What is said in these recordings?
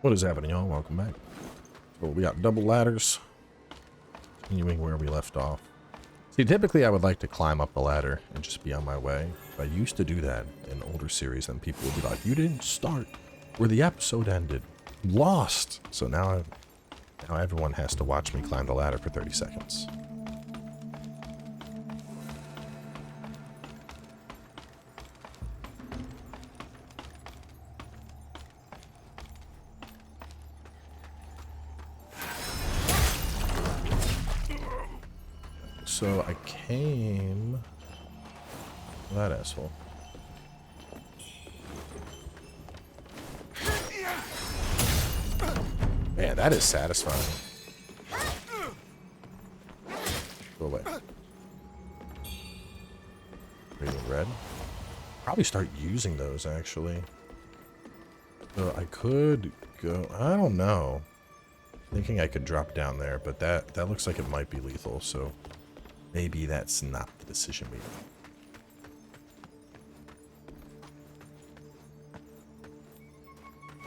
What is happening, y'all? Welcome back. So we got double ladders. Continuing where we left off. See, typically I would like to climb up the ladder and just be on my way. I used to do that in older series, and people would be like, "You didn't start where the episode ended. Lost." So now everyone has to watch me climb the ladder for 30 seconds. So I came... that asshole. Man, that is satisfying. Go away. Reading red. Probably start using those, actually. So I could go... I don't know. Thinking I could drop down there, but that looks like it might be lethal, so... maybe that's not the decision we made.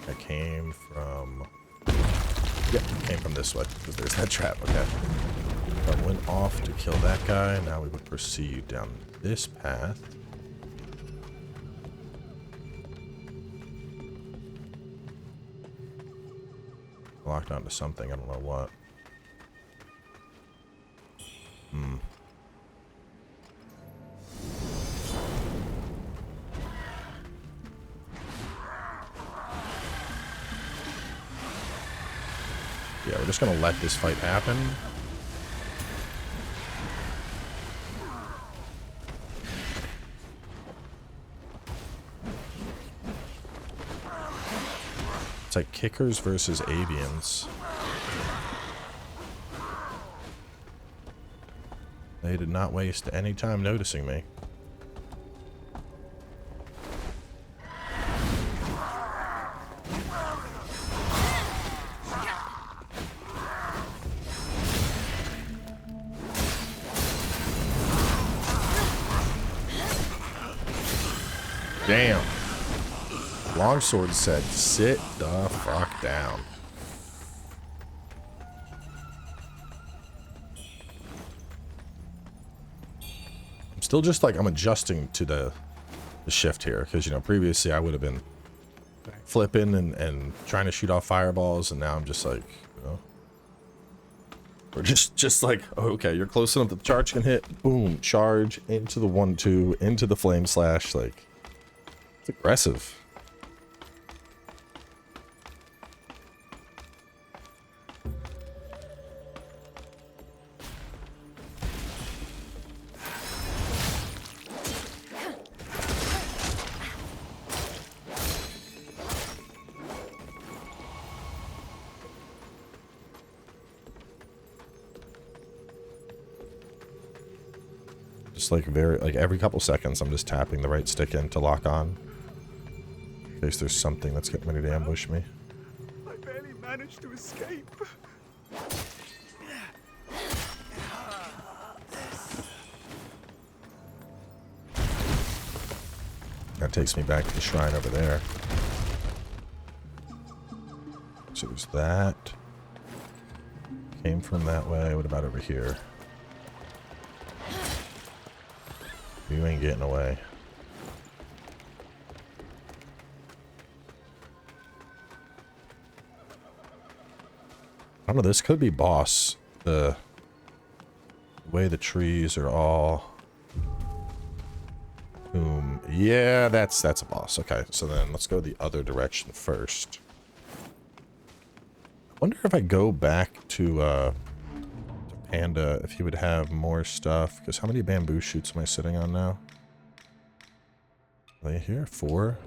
I came from... yep, came from this way, because there's that trap, okay. I went off to kill that guy, now we would proceed down this path. Locked onto something, I don't know what. Yeah, we're just gonna let this fight happen. It's like kickers versus avians. They did not waste any time noticing me. Damn. Longsword said, "Sit the fuck down." I'm still just like, I'm adjusting to the shift here, because, you know, previously I would have been flipping and trying to shoot off fireballs, and now I'm just like, you know, or just like, oh, okay, you're close enough that the charge can hit, boom, charge into the 1-2, into the flame slash, like, it's aggressive. Just like every couple seconds, I'm just tapping the right stick in to lock on. In case there's something that's getting ready to ambush me. I barely managed to escape. That takes me back to the shrine over there. So there's that. Came from that way. What about over here? You ain't getting away. I don't know, this could be boss. The way the trees are all... boom. Yeah, that's a boss. Okay, so then let's go the other direction first. I wonder if I go back to Panda, if he would have more stuff. Because how many bamboo shoots am I sitting on now? Are they here? 4?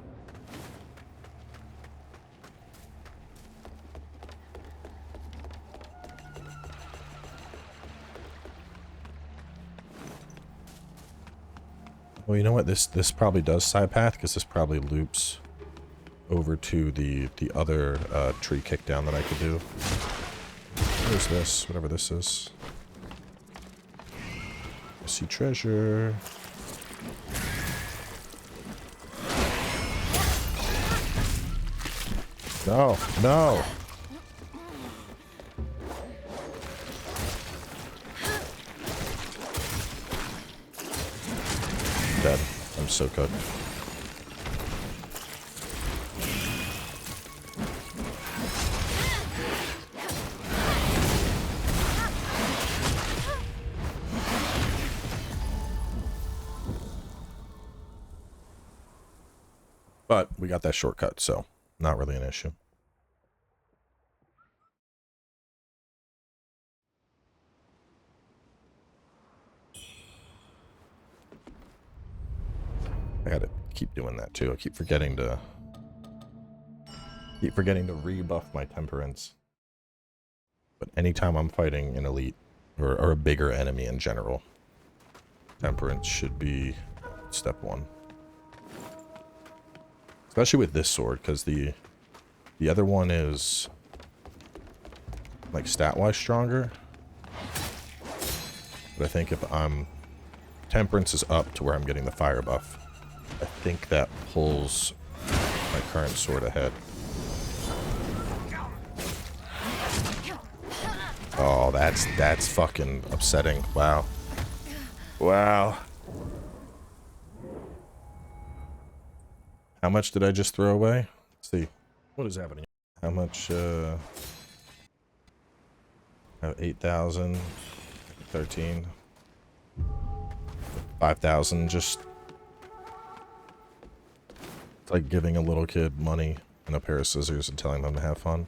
Well, you know what? This probably does side path, because this probably loops over to the other tree kickdown that I could do. What is this? Whatever this is. I see treasure. No, no. Dead. I'm so cooked. But we got that shortcut, so not really an issue. I gotta keep doing that too. I keep forgetting to rebuff my temperance. But anytime I'm fighting an elite or a bigger enemy in general, temperance should be step one. Especially with this sword, because the other one is like stat-wise stronger. But I think if I'm temperance is up to where I'm getting the fire buff, I think that pulls my current sword ahead. Oh, that's fucking upsetting. Wow. Wow. How much did I just throw away? Let's see. What is happening? How much, I have 8,000, 13, 5,000, just... It's like giving a little kid money and a pair of scissors and telling them to have fun.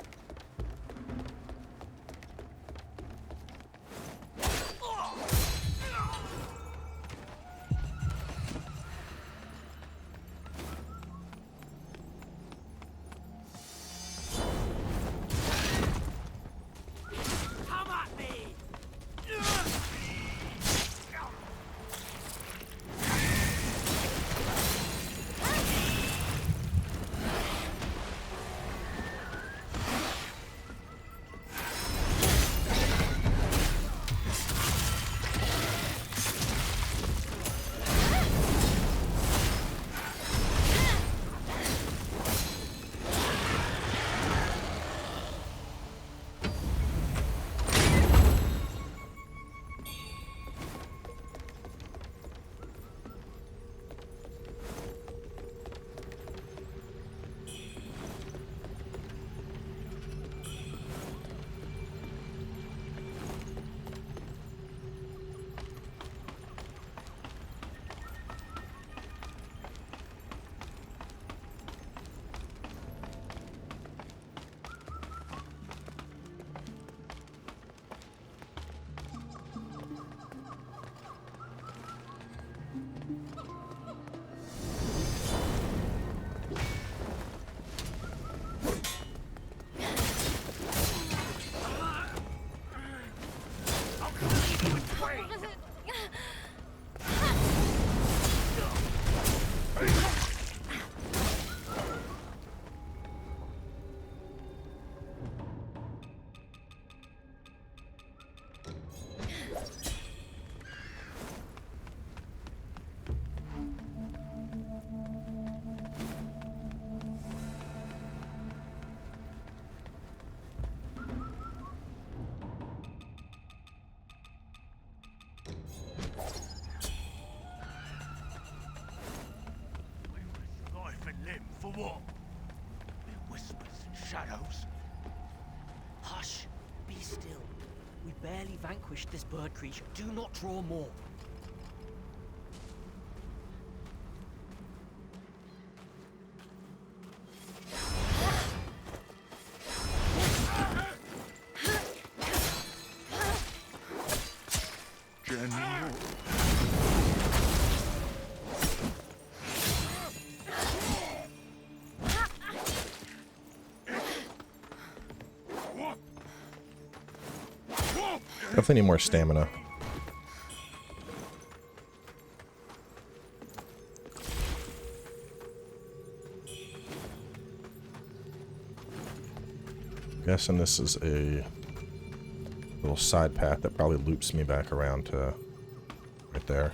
For what? In whispers and shadows. Hush! Be still. We barely vanquished this bird creature. Do not draw more. General. Definitely need more stamina. Guessing this is a little side path that probably loops me back around to right there.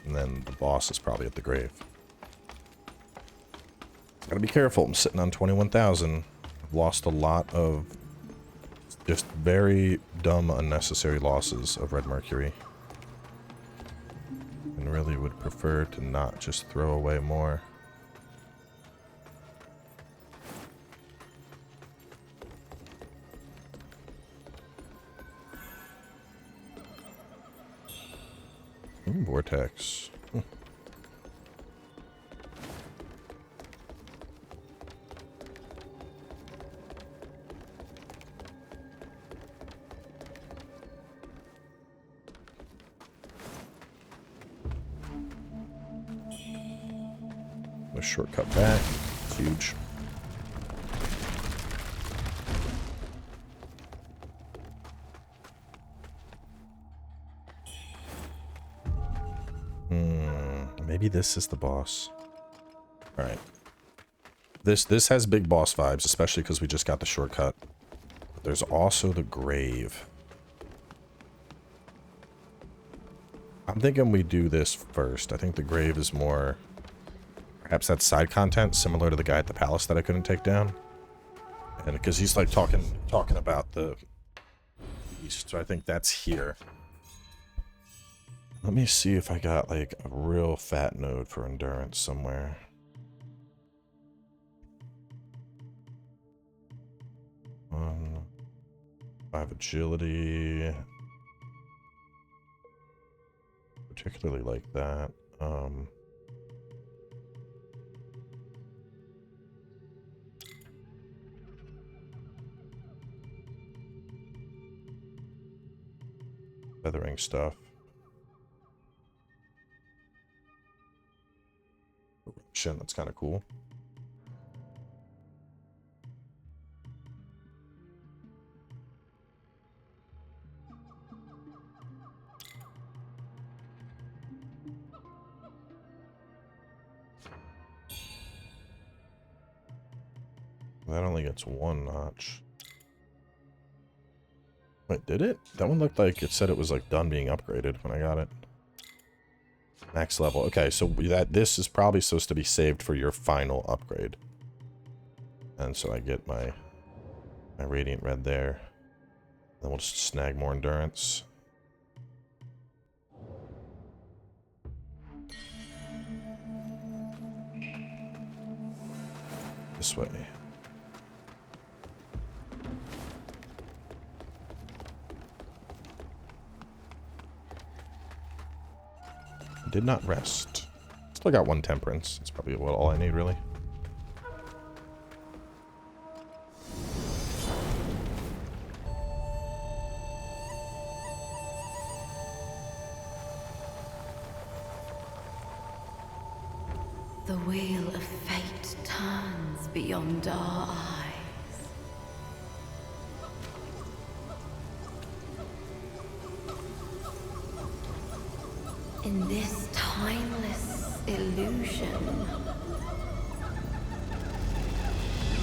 And then the boss is probably at the grave. Gotta be careful. I'm sitting on 21,000. I've lost a lot of just very dumb, unnecessary losses of Red Mercury. And really would prefer to not just throw away more. Vortex. A shortcut back. It's huge. Maybe this is the boss. All right. This has big boss vibes, especially because we just got the shortcut. But there's also the grave. I'm thinking we do this first. I think the grave is more... Perhaps that's side content, similar to the guy at the palace that I couldn't take down. And because he's like talking about the east, so I think that's here. Let me see if I got like a real fat node for endurance somewhere. Um, 5 agility. Particularly like that. Feathering stuff. Shit, that's kind of cool. That only gets 1 notch. Wait, did it? That one looked like it said it was like done being upgraded when I got it. Max level. Okay, so this is probably supposed to be saved for your final upgrade. And so I get my radiant red there. Then we'll just snag more endurance. This way. Did not rest. Still got 1 temperance. That's probably all I need, really. The wheel of fate turns beyond our eyes. In this timeless illusion,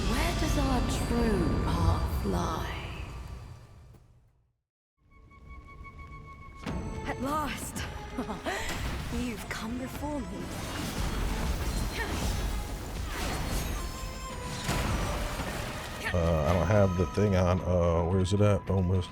where does our true path lie? At last! You've come before me. I don't have the thing on. Where's it at? Almost.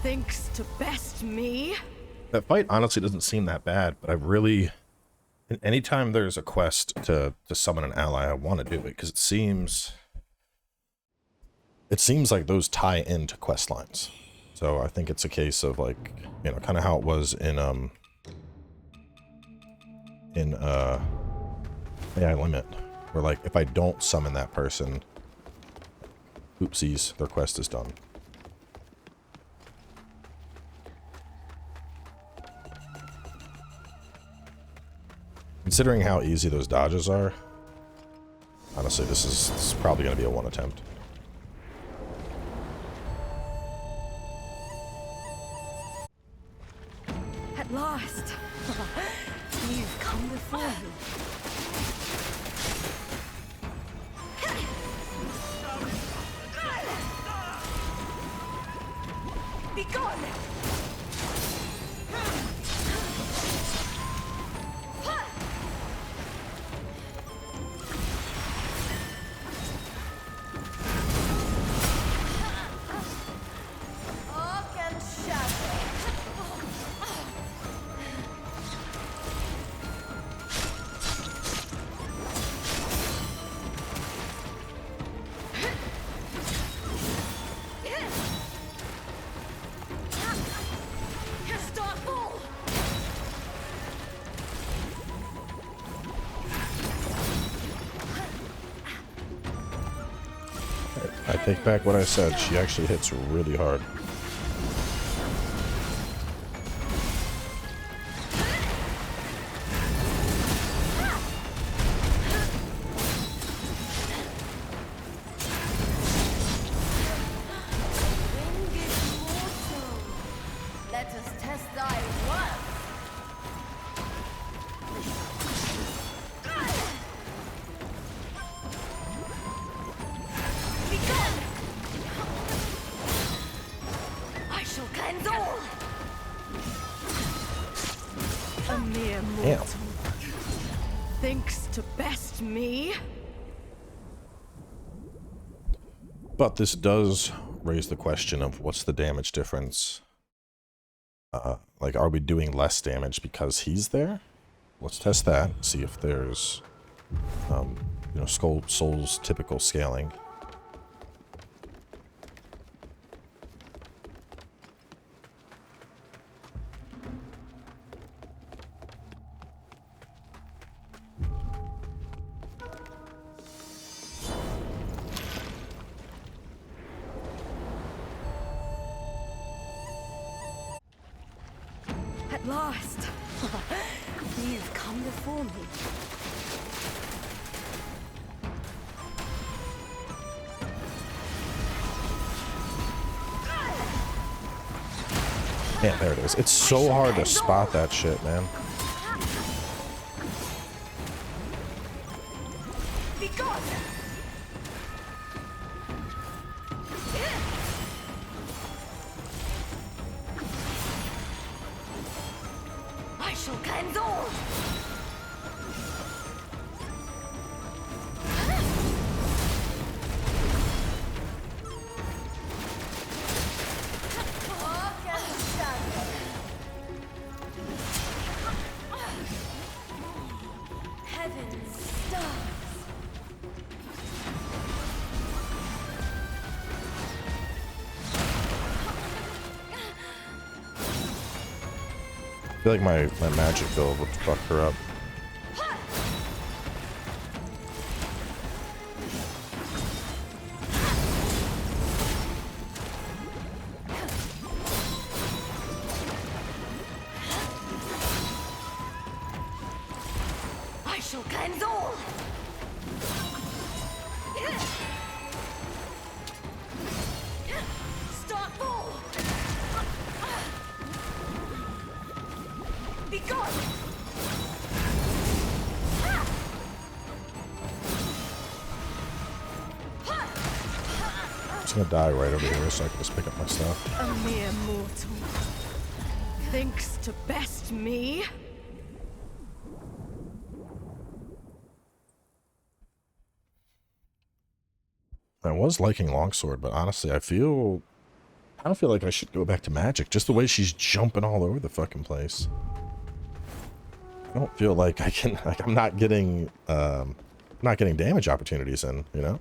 Thinks to best me. That fight honestly doesn't seem that bad, but I really... Anytime there's a quest to summon an ally, I want to do it, because it seems like those tie into quest lines. So I think it's a case of, like, you know, kind of how it was in AI Limit, where, like, if I don't summon that person, oopsies, their quest is done. Considering how easy those dodges are, honestly, this is probably going to be a 1 attempt. At last! You've come before me. Be gone! Augment shadow. I take back what I said. She actually hits really hard. Let us test thy worth. I shall cleanse all. A mere Damn. mortal thinks to best me. But this does raise the question of what's the damage difference? Like, are we doing less damage because he's there? Let's test that. See if there's, you know, Soul's typical scaling. At last! You've come before me. Yeah, there it is. It's so hard to spot that shit, man. Be gone! I shall cleanse all. Heaven's stars. I feel like my magic build would fuck her up. I shall cleanse all. Start full. Be gone. I'm just gonna die right over here so I can just pick up my stuff. A mere mortal thinks to best me. I was liking Longsword, but honestly, I don't feel like I should go back to magic. Just the way she's jumping all over the fucking place. I don't feel like I can, like, I'm not getting damage opportunities in, you know?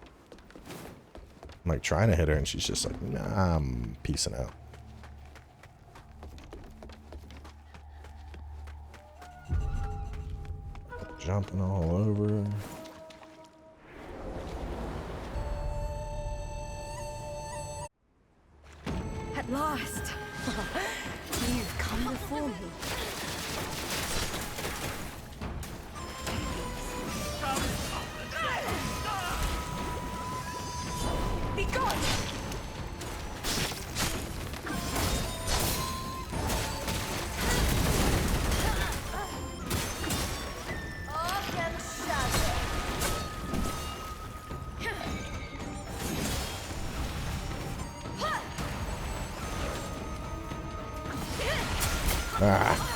I'm like trying to hit her and she's just like, nah, I'm peacing out. Jumping all over. At last. You've come before me. Be gone! Ah.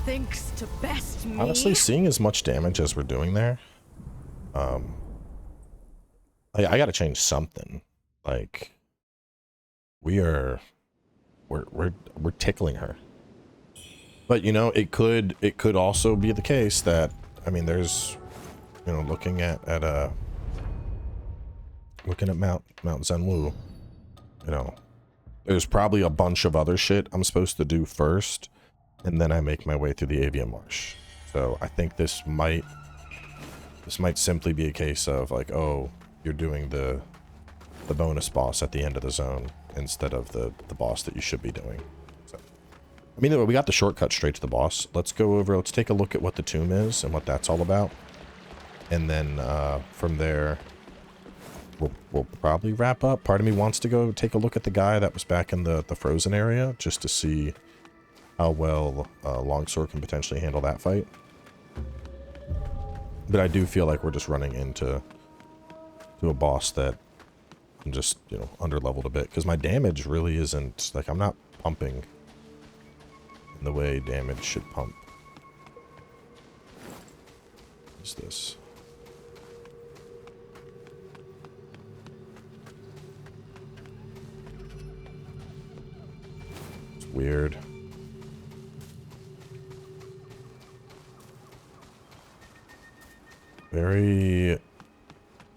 Thinks to best me. Honestly, seeing as much damage as we're doing there, I gotta change something. Like, we're tickling her. But you know, it could also be the case that, I mean, there's, you know, looking at Mount Zhenwu, you know, there's probably a bunch of other shit I'm supposed to do first, and then I make my way through the Avian Marsh. So I think this might simply be a case of like, oh, you're doing the bonus boss at the end of the zone instead of the boss that you should be doing. So, I mean, we got the shortcut straight to the boss. Let's take a look at what the tomb is and what that's all about. And then from there, we'll probably wrap up. Part of me wants to go take a look at the guy that was back in the frozen area, just to see how well Longsword can potentially handle that fight. But I do feel like we're just running into a boss that I'm just, you know, under-leveled a bit. Because my damage really isn't, like, I'm not pumping in the way damage should pump. What is this? It's weird. Very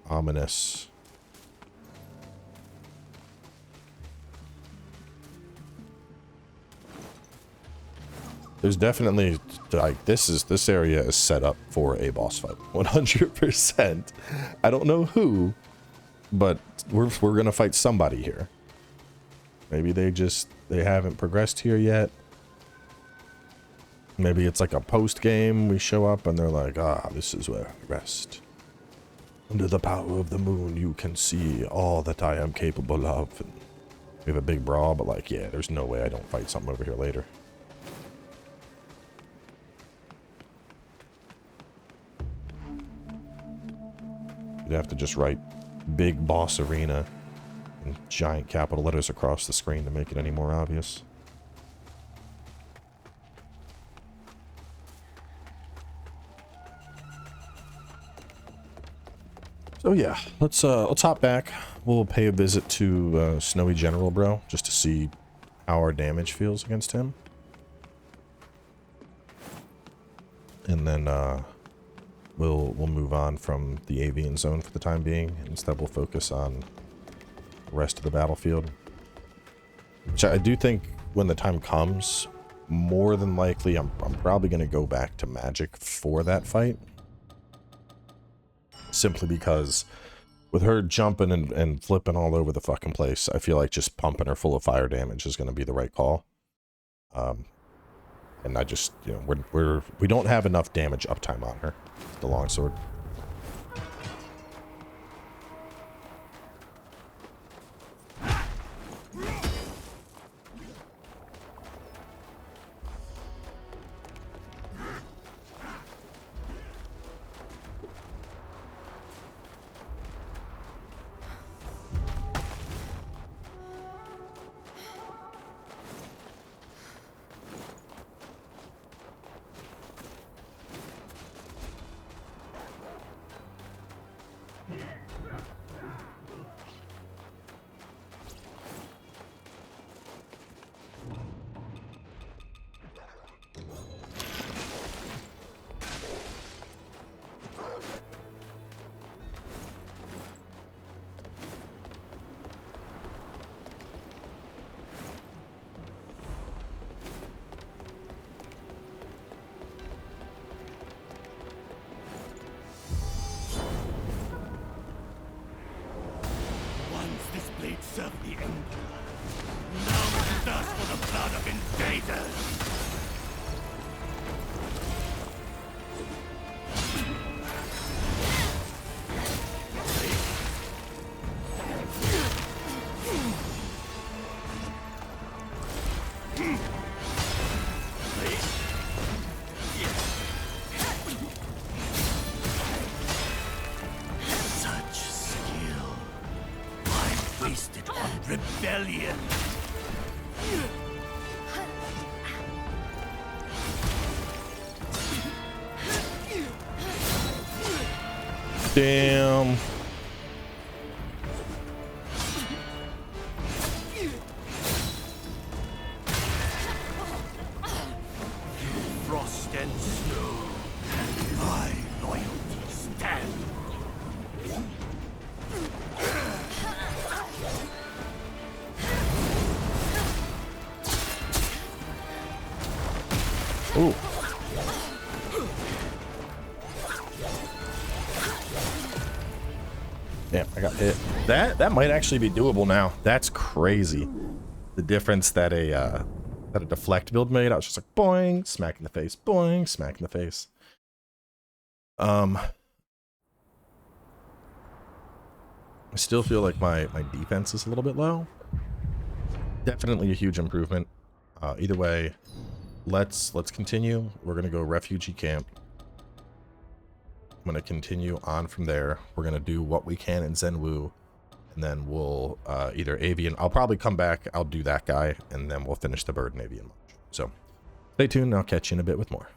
ominous. There's definitely, like, this area is set up for a boss fight, 100%. I don't know who, but we're gonna fight somebody here. Maybe they haven't progressed here yet. Maybe it's like a post game. We show up and they're like, ah, this is where I rest. Under the power of the moon, you can see all that I am capable of. And we have a big brawl, but like, yeah, there's no way I don't fight something over here later. You'd have to just write big boss arena in giant capital letters across the screen to make it any more obvious. So yeah, let's hop back. We'll pay a visit to Snowy General Bro just to see how our damage feels against him. and then we'll move on from the Avian zone for the time being. Instead, we'll focus on the rest of the battlefield. Which I do think when the time comes, more than likely, I'm probably going to go back to magic for that fight. Simply because with her jumping and flipping all over the fucking place, I feel like just pumping her full of fire damage is going to be the right call. And I just, you know, we don't have enough damage uptime on her, the longsword. Serve the Emperor. Now it is thus for the blood of invaders. Such skill. I've wasted on rebellion. Damn. Frost and snow. My loyalty stands. Ooh. Damn, I got hit. That might actually be doable now. That's crazy. The difference that a deflect build made. I was just like boing, smack in the face, boing, smack in the face. I still feel like my defense is a little bit low. Definitely a huge improvement. Either way, let's continue. We're gonna go refugee camp. I'm gonna continue on from there. We're gonna do what we can in Zenwu, and then we'll either Avian. I'll probably come back. I'll do that guy, and then we'll finish the bird and Avian march. So stay tuned. And I'll catch you in a bit with more.